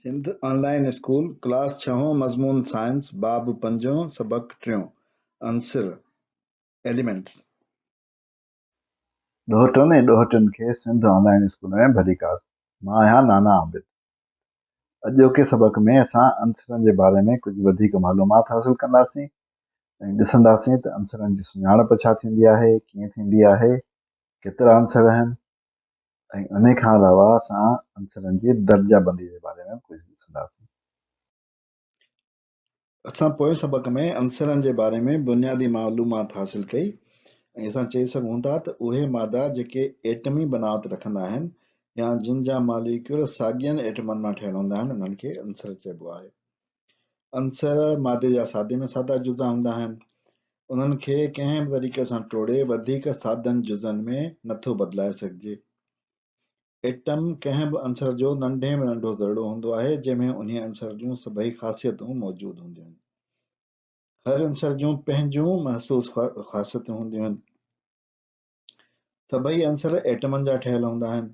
Sindh online school class 6 मज़मून science बाब 5 सबक 3 अंसर एलिमेंट्स। ॾोहटनि ऐं ॾोहटनि खे सिंध ऑनलाइन स्कूल में भलीकार। मां आहियां नाना आबिद। अॼोके सबक में असां अंसरनि जे बारे में कुझु वधीक मालूमात हासिल कंदासीं ऐं ॾिसंदासीं त अंसरनि जी सुञाणप छा थींदी आहे, कीअं थींदी आहे, केतिरा अंसर आहिनि ऐं उन खां अलावा असां अंसरनि जी दर्जाबंदी जे बारे में कुझु ॾिसंदासीं। असां पोएं सबक में अंसरनि जे बारे में बुनियादी मालूमात हासिल कई ऐं असां चई सघूं था त उहे मादा जेके एटमी बनावट रखंदा आहिनि या जिन जा मालिक्यूल साॻियनि एटमनि मां ठहियल हूंदा आहिनि उन्हनि खे अंसर चइबो आहे। अंसर मादे जा सादे में सादा जुज़ा हूंदा आहिनि। उन्हनि खे कंहिं बि तरीक़े सां टोड़े वधीक सादनि जुज़नि में नथो बदिलाए सघिजे। एटम कंहिं बि अंसर जो नंढे में नंढो ज़रिड़ो हूंदो आहे जंहिंमें उन अंसर जूं सभई ख़ासियतूं मौजूदु हूंदियूं आहिनि। हर अंसर जूं पंहिंजूं महसूस ख़ासियतूं हूंदियूं आहिनि। सभई अंसर एटमनि जा ठहियल हूंदा आहिनि।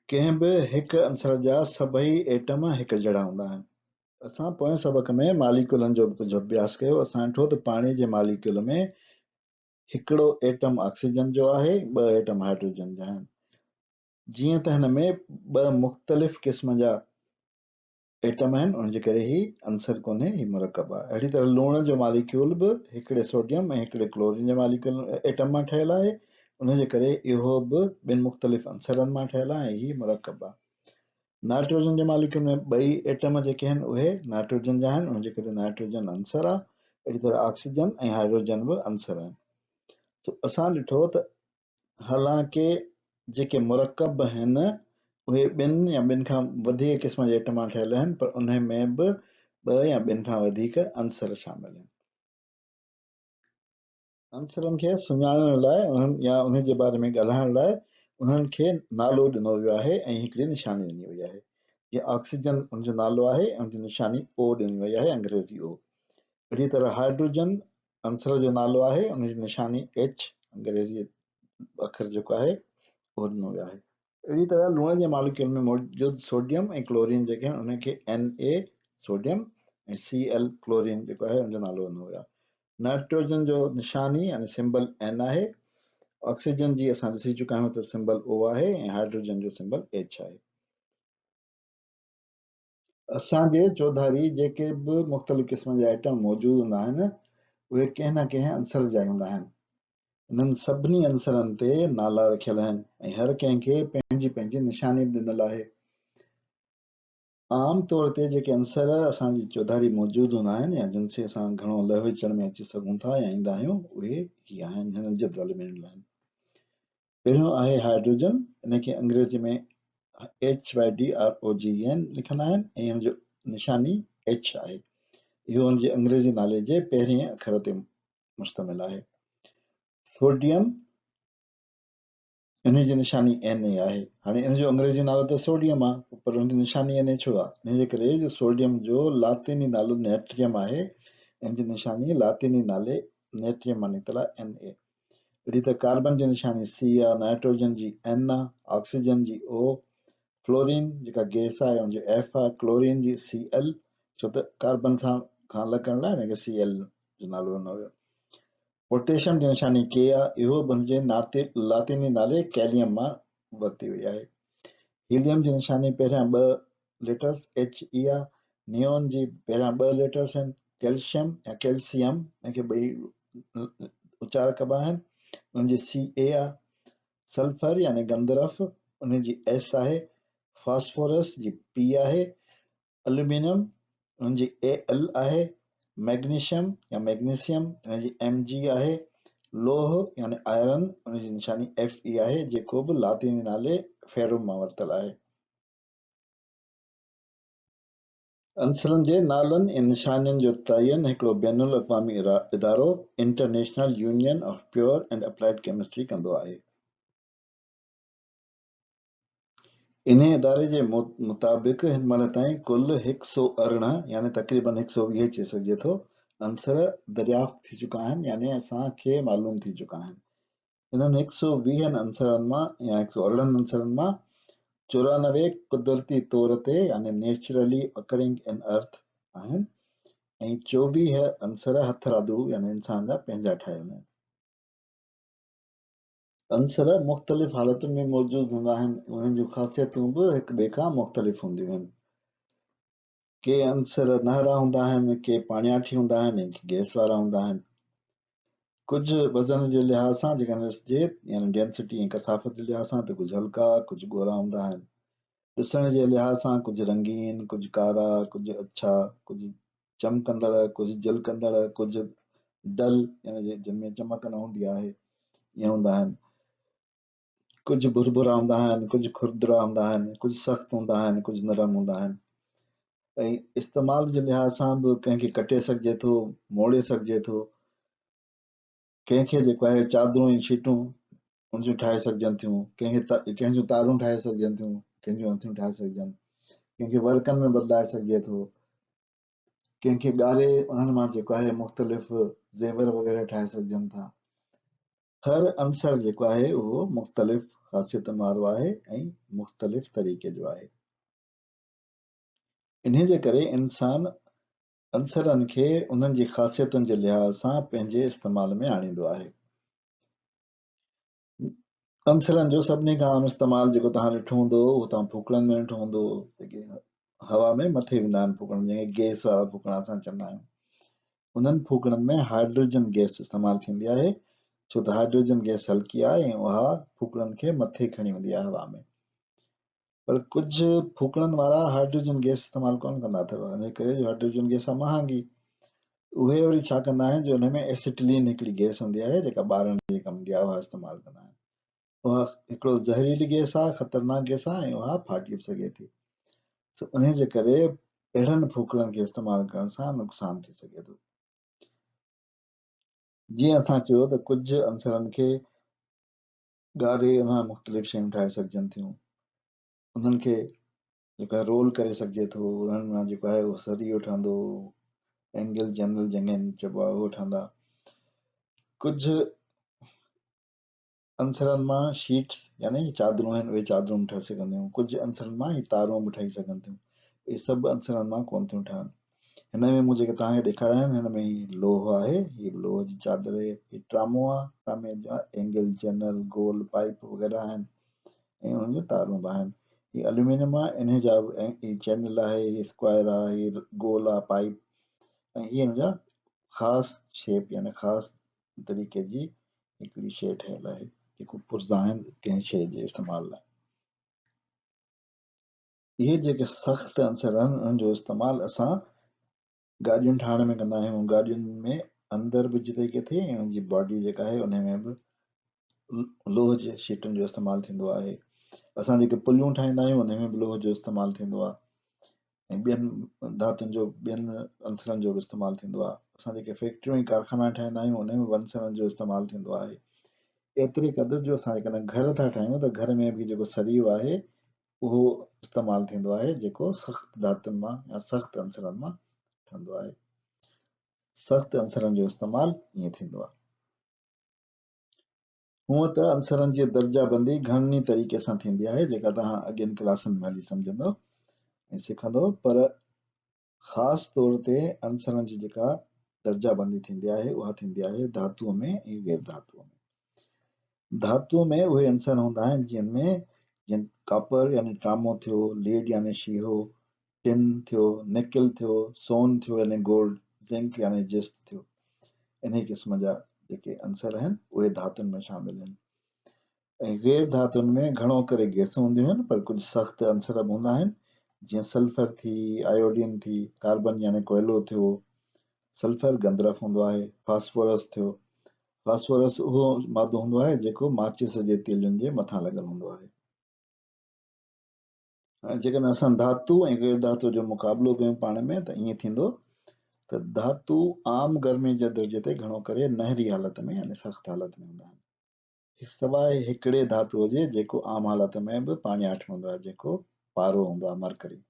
कंहिं बि हिकु अंसर जा सभई एटम हिकु जहिड़ा हूंदा आहिनि। असां पोएं सबक में मालिक्यूलनि जो कुझु अभ्यास कयो। असां ॾिठो त पाणी जे मालिक्यूल में हिकिड़ो एटम ऑक्सीजन जो आहे, ॿ एटम हाइड्रोजन जा आहिनि। जीअं त हिन में ॿ मुख़्तलिफ़ क़िस्म जा एटम आहिनि, उनजे करे ही अंसर कोन्हे, ही मुरकब आहे। अहिड़ी तरह लूण जो मालिक्यूल बि हिकिड़े सोडियम ऐं हिकिड़े क्लोरीन जे मालिक्यूल एटम मां ठहियल आहे, उनजे करे इहो बि ॿिनि मुख़्तलिफ़ अंसरनि मां ठहियल आहे ऐं ही मुरकब आहे। नाइट्रोजन जे मालिक्यूल में ॿई एटम जेके आहिनि उहे नाइट्रोजन जा आहिनि, उनजे करे नाइट्रोजन अंसर आहे। अहिड़ी तरह ऑक्सीजन ऐं हाइड्रोजन बि अंसर आहिनि। तो असां ॾिठो त हालांकि जेके मुरकब आहिनि उहे ॿिनि या ॿिनि खां वधीक क़िस्म जे एटम मां ठहियल आहिनि, पर उन में बि ॿ या ॿिनि खां वधीक अंसर शामिल आहिनि। अंसरनि खे सुञाणण लाइ या उन जे बारे में ॻाल्हाइण लाइ उन्हनि खे नालो ॾिनो वियो आहे ऐं हिकिड़ी निशानी ॾिनी वई आहे। जीअं ऑक्सीजन उनजो नालो आहे ऐं उनजी निशानी ओ ॾिनी वई आहे, अंग्रेज़ी ओ। अहिड़ी तरह हाइड्रोजन अंसर जो नालो आहे, उनजी निशानी एच, अंग्रेज़ी अखर जेको आहे उहो ॾिनो वियो आहे। अहिड़ी तरह लूण जे मालिक्यूल में मौजूदु सोडियम ऐं क्लोरीन जेके आहिनि उनखे Na सोडियम ऐं Cl क्लोरीन जेको आहे उनजो नालो ॾिनो वियो आहे। नाइट्रोजन जो निशानी यानी सिंबल N आहे। ऑक्सीजन जी असां ॾिसी चुका आहियूं त सिंबल O आहे ऐं हाइड्रोजन जो सिंबल H आहे। असांजे चौधारी जेके बि मुख़्तलिफ़ क़िस्म जा आइटम मौजूदु हूंदा आहिनि उहे कंहिं न कंहिं अंसर जा हूंदा आहिनि। इन्हनि सभिनी अंसरनि ते नाला रखियल आहिनि ऐं हर कंहिंखे पंहिंजी पंहिंजी निशानी बि ॾिनल आहे। आम तौर ते जेके अंसर असांजी चौधारी मौजूदु हूंदा आहिनि या जिन से असां घणो लह विचण में अची सघूं था या ईंदा आहियूं उहे ही आहिनि, हिन जदवल में ॾिनल आहिनि। पहिरियों आहे हाइड्रोजन, इनखे अंग्रेज़ी में HYDROGN लिखंदा आहिनि ऐं हिन जो निशानी H आहे। इहो हुनजे अंग्रेज़ी नाले जे पहिरें अखर ते मुश्तमिल आहे। सोडियम, इन जी निशानी Na आहे। हाणे इन जो अंग्रेज़ी नालो त सोडियम आहे, पर हुनजी निशानी Na छो आहे? इन जे करे जो सोडियम जो लातीनी नालो नेट्रियम आहे ऐं जी निशानी लातीनी नाले नेट्रियम मां निकितल आहे Na। अहिड़ी तरह कार्बन जी निशानी C आहे, नाइट्रोजन जी N आहे, ऑक्सीजन जी O, फ्लोरीन जेका गैस आहे उनजो F आहे, क्लोरीन जी Cl, छो त कार्बन सां खां अलॻि करण लाइ हिनखे Cl जो नालो ॾिनो वियो। पोटेशियम जी निशानी K आहे, इहो बि हुनजे लातीनी नाले कैलियम मां वरिती वई आहे। हीलियम जी निशानी पहिरियां ॿ लेटर्स He आहे, नियोन जी पहिरियां ॿ लेटर्स आहिनि, कैल्शियम या कैल्सियम हिनखे ॿई उचार कबा आहिनि, उनजी Ca आहे। सल्फर यानी गंधरफ उनजी S आहे, फास्फोरस जी P आहे, एल्यूमिनियम उनजी Al आहे, मैग्नीशियम या मैग्नीशियम उनजी Mg आहे, लोह यानी आयरन उनजी निशानी Fe आहे, जेको बि लातीनी नाले फेरम मां वरितल आहे। अंसरनि जे नालनि ऐं निशानियुनि जो तयन हिकिड़ो बैनुल अक़वामी इदारो international union of pure and applied chemistry कंदो आहे। इन इदारे जे मुताबिक़ हिन महिल ताईं कुल 118 यानी तक़रीबन 120 चई सघिजे थो अंसर दरियाफ़्त थी चुका आहिनि, यानी असांखे मालूम थी चुका आहिनि। इन्हनि 120 अंसरनि मां या 118 अंसरनि मां 94 कुदरती तौर ते यानी नेचुरली अकरिंग इन अर्थ आहिनि ऐं 24 अंसर हथरादू यानी इंसान जा पंहिंजा ठाहियल आहिनि। अंसर मुख़्तलिफ़ हालतुनि में मौजूद हूंदा आहिनि, उन्हनि जूं ख़ासियतूं बि हिक ॿिए खां मुख़्तलिफ़ हूंदियूं आहिनि। के अंसर नहरा हूंदा आहिनि, के पाणियाठी हूंदा आहिनि ऐं के गैस वारा हूंदा आहिनि। कुझु वज़न जे लिहाज़ सां जेकॾहिं ॾिसिजे यानी डेंसिटी ऐं कसाफ़त जे लिहाज़ सां त कुझु हल्का, कुझु ॻोरा हूंदा आहिनि। ॾिसण जे लिहाज़ सां कुझु रंगीन, कुझु कारा, कुझु अछा, कुझु चमकंदड़, कुझु झिलकंदड़, कुझु डल यानी जिन में चमक न हूंदी आहे, ईअं हूंदा आहिनि। कुझु भुरभुरा हूंदा आहिनि, कुझु खुरदरा हूंदा आहिनि, कुझु सख़्तु हूंदा आहिनि, कुझु नरम हूंदा आहिनि। ऐं इस्तेमाल जे लिहाज़ सां बि कंहिंखे कटे सघिजे थो, मोड़े सघिजे थो। कंहिंखे जेको आहे चादरूं ऐं शीटूं उनजूं ठाहे सघिजनि थियूं, कंहिंजूं तारूं ठाहे सघिजनि थियूं, कंहिंजूं हथियूं ठाहे सघिजनि, कंहिंखे वर्कनि में बदिलाए सघिजे थो, कंहिंखे ॻारे उन्हनि मां जेको आहे मुख़्तलिफ़ ज़ेवर वग़ैरह ठाहे सघिजनि था। हर अंसर जेको आहे उहो मुख़्तलिफ़ ख़ासियतुनि वारो आहे ऐं मुख़्तलिफ़ तरीक़े जो आहे। इन जे करे इंसान अंसरनि खे उन्हनि जी ख़ासियतुनि जे लिहाज़ सां पंहिंजे इस्तेमाल में आणींदो आहे। अंसरनि जो सभिनी खां आम इस्तेमालु जेको तव्हां ॾिठो हूंदो उहो तव्हां फूकणनि में ॾिठो हूंदो, जेके हवा में मथे वेंदा आहिनि फूकण, जंहिंखे गैस वारा फूकण असां चवंदा आहियूं। उन्हनि फूकणनि में हाइड्रोजन गैस इस्तेमालु थींदी आहे, छो त हाइड्रोजन गैस हल्की आहे ऐं उहा फूकणनि खे मथे खणी वेंदी आहे हवा में। पर कुझु फूकणनि वारा हाइड्रोजन गैस इस्तेमालु कोन कंदा अथव, इन करे जो हाइड्रोजन गैस आहे महांगी। उहे वरी छा कंदा आहिनि, जो हुन में एसिटिलीन हिकिड़ी गैस हूंदी आहे जेका ॿारनि जे कमु ईंदी आहे, उहा इस्तेमालु कंदा आहिनि। उहा हिकिड़ो ज़हरीली गैस आहे, ख़तरनाक गैस आहे ऐं उहा फाटी बि सघे थी। उन जे करे अहिड़नि फूकणनि खे इस्तेमालु करण सां नुक़सान थी सघे थो। जीअं असां चयो त कुझु अंसरनि खे ॻारे उन मुख़्तलिफ़ शयूं ठाहे सघिजनि थियूं, उन्हनि खे जेको आहे रोल करे सघिजे थो, उन्हनि मां जेको आहे उहो सरियो ठहंदो, एंगल जनरल जंहिंखे चइबो आहे उहो ठहंदा। कुझु अंसरनि मां शीट्स यानी चादरूं आहिनि, उहे चादरूं बि ठही सघंदियूं, कुझु अंसरनि मां तारूं बि ठही सघनि थियूं। इहे सभु अंसरनि मां कोन थियूं ठहनि। हिन में मूं जेके तव्हांखे ॾेखारिया आहिनि हिन में ही लोह आहे, हीअ लोह जी चादर, हीअ ट्रामो आहे, ट्रामे जा एंगल जनरल गोल पाइप वग़ैरह आहिनि ऐं उन्हनि जूं तारूं बि आहिनि। हीअ एल्यूमिनियम आहे, इन जा हीअ चैनल आहे, हीअ स्क्वायर आहे, हीअ गोल आहे पाइप, ऐं हीअ हिन जा ख़ासि शेप यानी ख़ासि तरीक़े जी हिकिड़ी शइ ठहियल आहे जेको पुर्ज़ा आहिनि कंहिं शइ जे इस्तेमाल लाइ। इहे जेके सख़्तु अंसर आहिनि उन्हनि जो इस्तेमालु असां गाॾियूं ठाहिण में कंदा आहियूं। गाॾियुनि में अंदरि बि जिते किथे ऐं उनजी बॉडी जेका आहे उन में बि लोह जे शीटुनि जो इस्तेमालु थींदो आहे। असां जेके पुलियूं ठाहींदा आहियूं उन में बि लोह जो इस्तेमालु थींदो आहे ऐं ॿियनि धातुनि जो ॿियनि अंसरनि जो बि इस्तेमालु थींदो आहे। असां जेके फैक्ट्रियूं ऐं कारखाना ठाहींदा आहियूं उन में बि अंसरनि जो इस्तेमालु थींदो आहे। एतिरे क़दुरु जो असां जेकॾहिं घर था ठाहियूं त घर में बि जेको सरियो आहे उहो इस्तेमालु थींदो आहे जेको सख़्तु धातुनि मां या सख़्तु अंसरनि मां ठहंदो आहे। सख़्तु अंसरनि जो इस्तेमालु ईअं थींदो आहे। हूअं त अंसरनि जी दर्जाबंदी घणनि तरीक़े सां थींदी आहे जेका तव्हां अॻियनि क्लासनि में हली सम्झंदव ऐं सिखंदव, पर ख़ासि तौर ते अंसरनि जी जेका दर्जाबंदी थींदी आहे उहा थींदी आहे धातुअ में ऐं गैर धातुअ में। धातुअ में उहे अंसर हूंदा आहिनि जंहिंमें जीअं कॉपर यानी ट्रामो थियो, लीड यानी शीहो, टिन थियो, निकिल थियो, सोन थियो यानी गोल्ड, ज़िंक यानी जिस्त थियो। इन क़िस्म जा जेके अंसर आहिनि उहे धातुनि में शामिल आहिनि। ऐं गैर धातुनि में घणो करे गैसूं हूंदियूं आहिनि, पर कुझु सख़्तु अंसर बि हूंदा आहिनि जीअं सल्फर थी, आयोडीन थी, कार्बन यानी कोयलो थियो, सल्फर गंधरफ हूंदो आहे, फास्फोरस थियो। फास्फोरस उहो मादो हूंदो आहे जेको माचिस जे तेलनि जे मथां लॻल हूंदो आहे। हाणे जेकॾहिं असां धातु ऐं गैर धातु जो मुक़ाबिलो कयूं पाण में त ईअं थींदो त धातु आम गर्मी जे दर्जे ते घणो करे नहरी हालत में यानी सख़्तु हालत में हूंदा आहिनि, सवाइ हिकिड़े धातुअ जे जेको आम हालत में बि पाणियाठ हूंदो आहे जेको पारो हूंदो आहे मरकरी।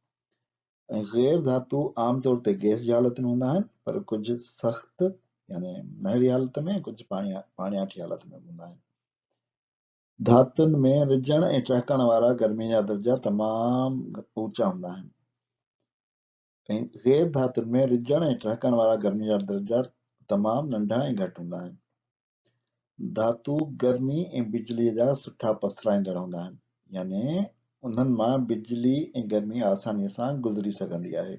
ऐं गैर धातु आम तौर ते गैस जी हालत में हूंदा आहिनि, पर कुझु सख़्तु यानी नहरी हालत में, कुझु पाणियाठी हालत में हूंदा आहिनि। धातुनि में रिझण ऐं टहिकण वारा गर्मी जा दर्जा तमामु ऊचा हूंदा आहिनि ऐं गैर धातुनि में रिझण ऐं टहिकण वारा गर्मी जा दर्जा तमामु नंढा ऐं घटि हूंदा आहिनि। धातु गर्मी ऐं बिजलीअ जा सुठा पसराईंदड़ हूंदा आहिनि, याने उन्हनि मां बिजली ऐं गर्मी आसानीअ सां गुज़री सघंदी आहे।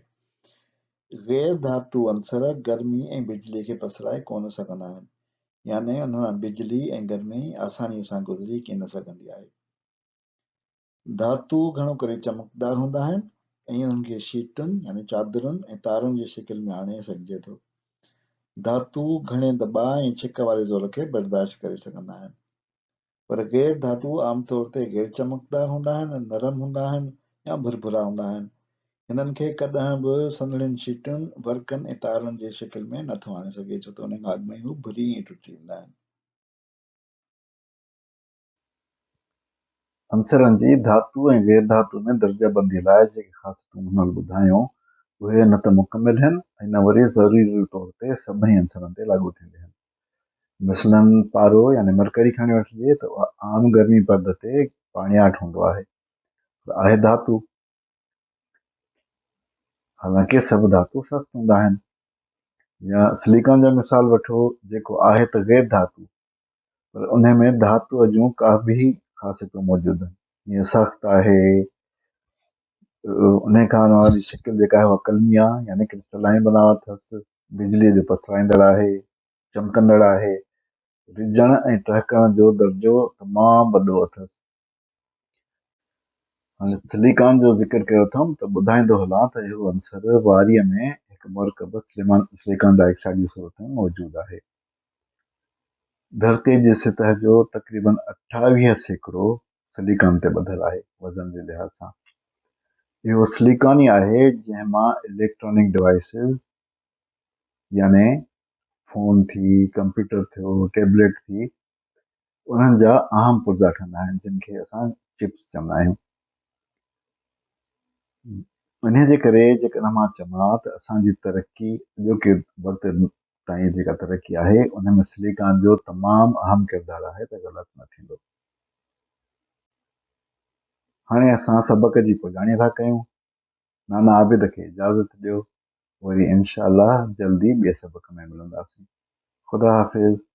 गैर धातु अंसर गर्मी ऐं बिजलीअ खे पसराए कोन सघंदा आहिनि, याने उन्हनि मां बिजली ऐं गर्मी आसानीअ सां गुज़री कोन सघंदी आहे। धातु घणो करे चमकदार हूंदा आहिनि ऐं उन्हनि खे शीटुनि यानी चादरुनि ऐं तारुनि जी शिकिल में आणे सघिजे थो। धातु घणे दॿाउ ऐं छिक वारे ज़ोर खे बर्दाश्त करे सघंदा आहिनि, पर गैर धातु आमतौर ते गैर चमकदार हूंदा आहिनि, नरम हूंदा आहिनि या भुरभुरा हूंदा आहिनि। हिननि खे कॾहिं बि संदड़ियुनि शीटुनि, वर्कनि ऐं तारुनि जे शिकिल में नथो आणे सघे, छो त उन खां अॻु में हू भुरी ऐं टुटी वेंदा आहिनि। अंसरनि जी धातु ऐं गैर धातु में दर्जाबंदी लाइ जेके ख़ासियतूं हुनर ॿुधायूं उहे न त मुकमिल आहिनि ऐं न वरी ज़रूरी तौर ते सभई अंसरनि ते लागू थींदियूं आहिनि। मिसलन पारो यानी मरकरी खणी वठिजे त उहा आम गर्मी पद ते पाणियाठ हूंदो आहे, पर आहे धातु। हालांकि सभु धातु सख़्त हूंदा आहिनि। या सिलिकॉन जो मिसाल वठो, जेको आहे त गैर धातु, पर उन में धातुअ जूं का बि ख़ासियतूं मौजूदु आहिनि। जीअं सख़्त आहे, उन खां वारी शिकिल जेका आहे उहा कलमी आहे, यानी क्रिस्टलाइन बनावट अथसि, बिजलीअ जो पसराईंदड़ आहे, चमकंदड़ आहे, रिझण ऐं टहिकण जो दर्जो तमामु वॾो अथसि। हाणे सिलिकॉन जो ज़िक्र कयो अथमि त ॿुधाईंदो हलां त इहो अंसर वारीअ में हिकु मुरकब सिलिकॉन डाइऑक्साइड जी सूरत में मौजूदु आहे। धरतीअ जी सतह जो तक़रीबन 28% सिलिकॉन ते ॿधल आहे वज़न जे लिहाज़ सां। इहो सिलिकॉन ई आहे जंहिं मां इलेक्ट्रॉनिक डिवाइसिस याने फोन थी, कंप्यूटर थियो, टेबलेट थी, उन्हनि जा अहम पुर्जा ठहंदा आहिनि, जिन खे असां चिप्स चवंदा आहियूं। इन जे करे जेकॾहिं मां चवां त असांजी तरक़ी अॼोके वक़्त ताईं जेका तरक़ी आहे उन में सिलिकॉन जो तमामु अहम किरदारु आहे त ग़लति न थींदो। हाणे असां सबक़ जी पुॼाणी था कयूं। नाना आबिद खे इजाज़त ॾियो, वरी इनशा अल्लाह जल्दी ॿिए सबक़ में मिलंदासीं। ख़ुदा हाफ़िज़।